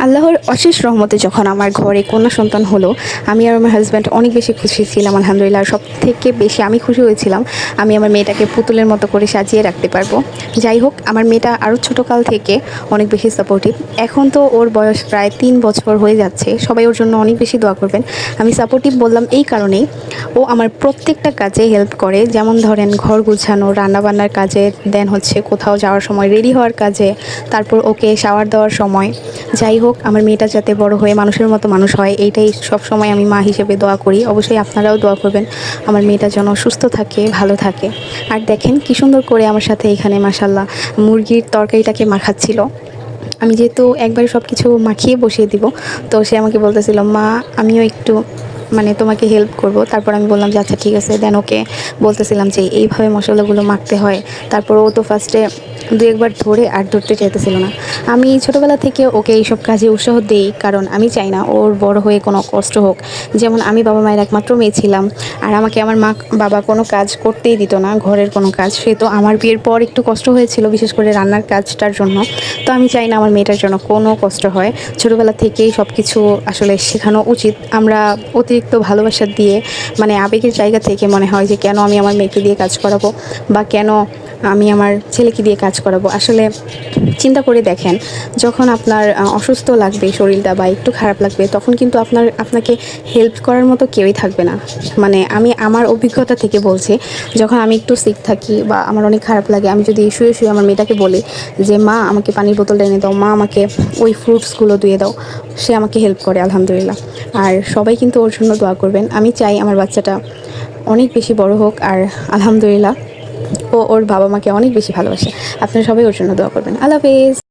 আল্লাহর অশেষ রহমতে যখন আমার ঘরে কন্যা সন্তান হলো, আমি আর আমার হাজব্যান্ড অনেক বেশি খুশি ছিলাম আলহামদুলিল্লাহ। আর সবথেকে বেশি আমি খুশি হয়েছিলাম আমি আমার মেয়েটাকে পুতুলের মতো করে সাজিয়ে রাখতে পারবো। যাই হোক, আমার মেয়েটা আরও ছোটোকাল থেকে অনেক বেশি সাপোর্টিভ। এখন তো ওর বয়স প্রায় 3 বছর হয়ে যাচ্ছে। সবাই ওর জন্য অনেক বেশি দোয়া করবেন। আমি সাপোর্টিভ বললাম এই কারণেই, ও আমার প্রত্যেকটা কাজে হেল্প করে। যেমন ধরেন ঘর গুছানো, রান্নাবান্নার কাজে, দেন হচ্ছে কোথাও যাওয়ার সময় রেডি হওয়ার কাজে, তারপর ওকে শাওয়ার দেওয়ার সময়। যাই হোক, আমার মেয়েটা যাতে বড় হয়ে মানুষের মতো মানুষ হয়, এইটাই সবসময় আমি মা হিসেবে দোয়া করি। অবশ্যই আপনারাও দোয়া করবেন আমার মেয়েটা যেন সুস্থ থাকে, ভালো থাকে। আর দেখেন কি সুন্দর করে আমার সাথে এখানে মাশাল্লাহ মুরগির তরকারিটাকে মাখাচ্ছিল। আমি যেহেতু একবারে সব কিছু মাখিয়ে বসিয়ে দিব, তো সে আমাকে বলতেছিল, মা আমিও একটু তোমাকে হেল্প করব। তারপর আমি বললাম যে আচ্ছা ঠিক আছে। দেন ওকে বলতেছিলাম যে এইভাবে মশলাগুলো মাখতে হয়। তারপর ও তো ফার্স্টে দু একবার ধরে আর ধরতে চাইতেছিল না। আমি ছোটোবেলা থেকে ওকে এইসব কাজে উৎসাহ দিই, কারণ আমি চাই না ওর বড় হয়ে কোনো কষ্ট হোক। যেমন আমি বাবা মায়ের একমাত্র মেয়ে ছিলাম, আর আমাকে আমার মা বাবা কোনো কাজ করতেই দিত না, ঘরের কোনো কাজ। সে তো আমার বিয়ের পর একটু কষ্ট হয়েছিল, বিশেষ করে রান্নার কাজটার জন্য। তো আমি চাই না আমার মেয়েটার জন্য কোনো কষ্ট হয়। ছোটোবেলা থেকেই সব কিছু আসলে শেখানো উচিত। আমরা অতিরিক্ত ভালোবাসা দিয়ে, আবেগের জায়গা থেকে মনে হয় যে কেন আমি আমার মেয়েকে দিয়ে কাজ করাবো, বা কেন আমি আমার ছেলেকে দিয়ে কাজ করাবো। আসলে চিন্তা করে দেখেন, যখন আপনার অসুস্থ লাগবে শরীরটা বা একটু খারাপ লাগবে, তখন কিন্তু আপনাকে হেল্প করার মতো কেউই থাকবে না। আমি আমার অভিজ্ঞতা থেকে বলছি, যখন আমি একটু সিক থাকি বা আমার অনেক খারাপ লাগে, আমি যদি শুয়ে শুয়ে আমার মেয়েটাকে বলি যে মা আমাকে পানির বোতলটা এনে দাও, মা আমাকে ওই ফ্রুটসগুলো ধুয়ে দাও, সে আমাকে হেল্প করে আলহামদুলিল্লাহ। আর সবাই কিন্তু ওর জন্য দোয়া করবেন। আমি চাই আমার বাচ্চাটা অনেক বেশি বড় হোক, আর আলহামদুলিল্লাহ ও ওর বাবা মাকে অনেক বেশি ভালোবাসে। আপনারা সবাই ওর জন্য দোয়া করবেন। আল্লাহ হাফেজ।